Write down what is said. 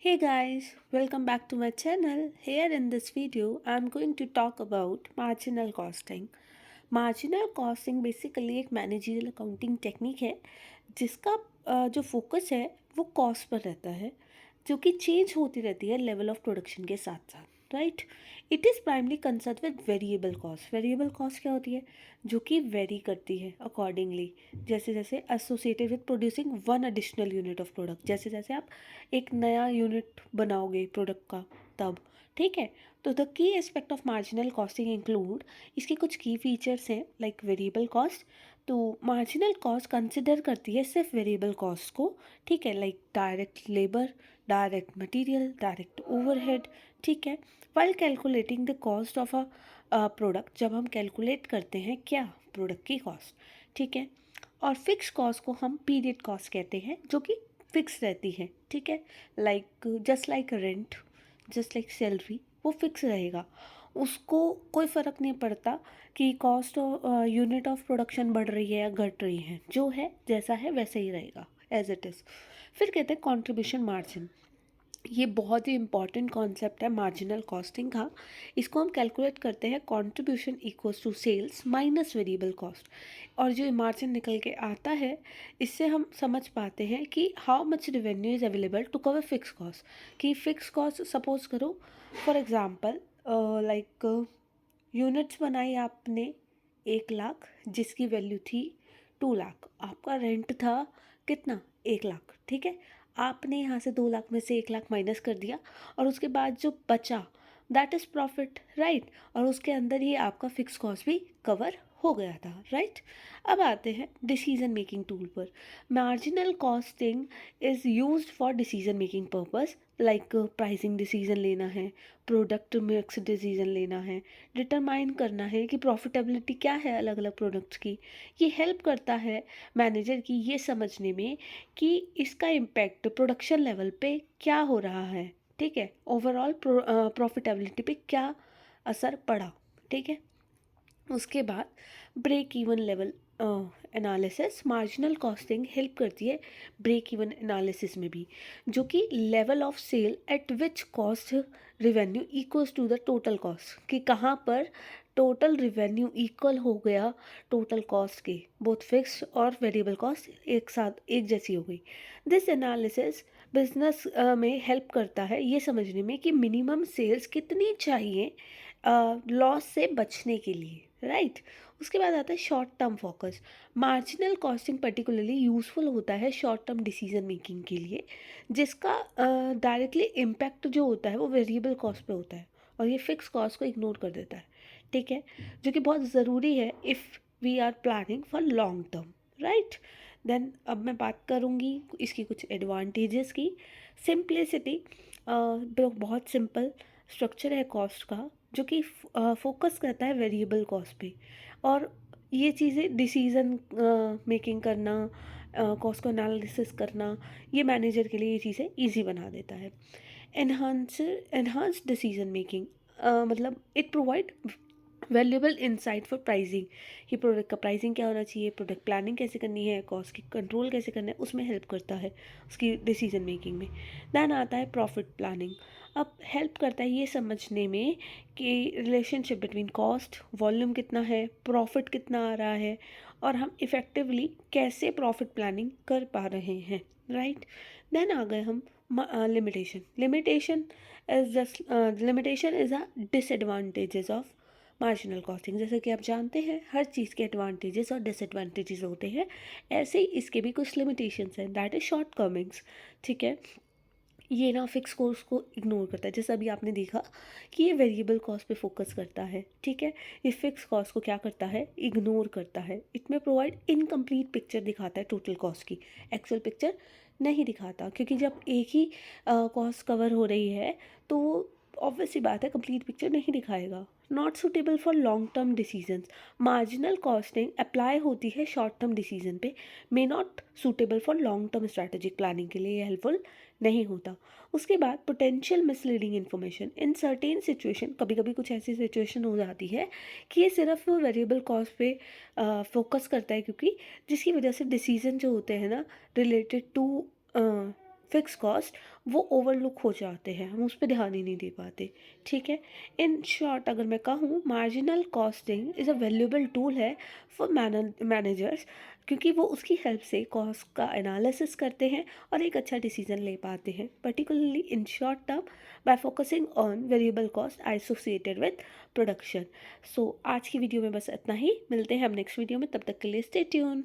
Hey guys, welcome back to my channel. Here in this video, I'm going to talk about marginal costing. Marginal costing basically एक managerial accounting technique है जिसका जो focus है वो cost per रहता है जो कि चेंज होती रहती है लेवल ऑफ प्रोडक्शन के साथ साथ right. It is primarily concern with variable cost. Variable cost क्या होती है? जो कि वेरी करती है अकॉर्डिंगली, जैसे जैसे associated with producing one additional unit of product. जैसे जैसे आप एक नया यूनिट बनाओगे प्रोडक्ट का तब, ठीक है। तो the key aspect of marginal costing include, इसके कुछ की फीचर्स हैं लाइक वेरिएबल कॉस्ट। तो मार्जिनल कॉस्ट कंसिडर करती है सिर्फ वेरिएबल कॉस्ट को, ठीक है, like direct labour, direct material, direct overhead, ठीक है। While calculating the cost of a product, जब हम कैलकुलेट करते हैं क्या प्रोडक्ट की कॉस्ट, ठीक है। और फिक्स कॉस्ट को हम पीरियड कॉस्ट कहते हैं जो कि फिक्स रहती है, ठीक है। Like just like rent, just like salary, वो फिक्स रहेगा। उसको कोई फ़र्क नहीं पड़ता कि कॉस्ट यूनिट ऑफ प्रोडक्शन बढ़ रही है या घट रही है, जो है जैसा है वैसे ही रहेगा एज इट इज़। फिर कहते हैं कंट्रीब्यूशन मार्जिन। ये बहुत ही इंपॉर्टेंट कॉन्सेप्ट है मार्जिनल कॉस्टिंग का। इसको हम कैलकुलेट करते हैं contribution equals to sales minus variable cost. और जो मार्जिन निकल के आता है, इससे हम समझ पाते हैं कि how much revenue is available to cover fix cost. कि फिक्स कॉस्ट सपोज करो, फॉर एग्जांपल लाइक यूनिट्स बनाई आपने 1 लाख, जिसकी वैल्यू थी 2 लाख। आपका रेंट था कितना? 1 लाख, ठीक है। आपने यहाँ से 2 लाख में से 1 लाख माइनस कर दिया और उसके बाद जो बचा दैट इज़ प्रॉफिट, राइट। और उसके अंदर ही आपका फिक्स कॉस्ट भी कवर हो गया था, राइट। अब आते हैं डिसीजन मेकिंग टूल पर। Marginal costing is used for decision making purpose, like pricing decision लेना है, प्रोडक्ट मिक्स डिसीजन लेना है, डिटरमाइन करना है कि प्रॉफिटेबिलिटी क्या है अलग अलग प्रोडक्ट्स की। ये हेल्प करता है मैनेजर की ये समझने में कि इसका इम्पैक्ट प्रोडक्शन लेवल पे क्या हो रहा है, ठीक है, ओवरऑल प्रॉफिटेबिलिटी पे क्या असर पड़ा, ठीक है। उसके बाद break even level analysis. Marginal costing help करती है ब्रेक इवन एनालिसिस में भी, जो कि level of sale at which cost revenue equals to the total cost, कि कहाँ पर टोटल रिवेन्यू इक्वल हो गया टोटल कॉस्ट के, बोथ फिक्स और वेरिएबल कॉस्ट एक साथ एक जैसी हो गई। दिस एनालिसिस बिजनेस में हेल्प करता है ये समझने में कि मिनिमम सेल्स कितनी चाहिए लॉस से बचने के लिए, राइट। उसके बाद आता है short term focus. Marginal costing particularly useful होता है शॉर्ट टर्म डिसीजन मेकिंग के लिए, जिसका डायरेक्टली इम्पैक्ट जो होता है वो वेरिएबल कॉस्ट पे होता है और ये फिक्स कॉस्ट को इग्नोर कर देता है, ठीक है, जो कि बहुत ज़रूरी है if we are planning for long term, right. Then अब मैं बात करूँगी इसकी कुछ एडवांटेजेस की। सिंप्लिसिटी, बहुत सिंपल स्ट्रक्चर है कॉस्ट का, जो कि फोकस करता है वेरिएबल कॉस्ट पे। और ये चीज़ें डिसीज़न मेकिंग करना, कॉस्ट को एनालिसिस करना, ये मैनेजर के लिए ये चीज़ें इजी बना देता है। एनहांस डिसीजन मेकिंग, मतलब it provide valuable insight for pricing, कि प्रोडक्ट का प्राइसिंग क्या होना चाहिए, प्रोडक्ट प्लानिंग कैसे करनी है, कॉस्ट की कंट्रोल कैसे करना है, उसमें हेल्प करता है उसकी डिसीजन मेकिंग में। दैन आता है प्रॉफिट प्लानिंग। अब हेल्प करता है ये समझने में कि रिलेशनशिप बिटवीन कॉस्ट, वॉल्यूम कितना है, प्रॉफिट कितना आ रहा है, और हम इफ़ेक्टिवली कैसे प्रॉफिट प्लानिंग कर पा रहे हैं, राइट। देन आ गए हम limitation. Limitation is a disadvantages of marginal costing. जैसे कि आप जानते हैं हर चीज़ के एडवांटेजेस और डिसएडवांटेजेस होते हैं, ऐसे ही इसके भी कुछ लिमिटेशंस हैं, दैट इज़ शॉर्ट कमिंग्स, ठीक है। ये ना फिक्स कॉस्ट को इग्नोर करता है, जैसे अभी आपने देखा कि ये वेरिएबल कॉस्ट पे फोकस करता है, ठीक है। ये फिक्स कॉस्ट को क्या करता है? इग्नोर करता है। इट में प्रोवाइड इनकम्प्लीट पिक्चर दिखाता है टोटल कॉस्ट की, एक्चुअल पिक्चर नहीं दिखाता, क्योंकि जब एक ही कॉस्ट कवर हो रही है तो ऑब्वियस सी बात है कंप्लीट पिक्चर नहीं दिखाएगा। Not suitable for long term decisions. Marginal costing apply होती है शॉर्ट टर्म डिसीजन पे, may not suitable for long term strategic planning के लिए हेल्पफुल नहीं होता। उसके बाद potential misleading information in certain situation. कभी कभी कुछ ऐसी सिचुएशन हो जाती है कि ये सिर्फ वेरिएबल कॉस्ट पे फोकस करता है, क्योंकि जिसकी वजह से डिसीजन जो होते हैं ना रिलेटेड टू फिक्स कॉस्ट वो ओवरलुक हो जाते हैं, हम उस पे ध्यान ही नहीं दे पाते। ठीक है, इन शॉर्ट अगर मैं कहूँ, marginal costing is a valuable tool है फॉर मैनेजर्स, क्योंकि वो उसकी हेल्प से कॉस्ट का एनालिसिस करते हैं और एक अच्छा डिसीजन ले पाते हैं, particularly in short term, by focusing on variable cost associated with production. So आज की वीडियो में बस इतना ही, मिलते हैं हम नेक्स्ट वीडियो में, तब तक के लिए स्टे ट्यून।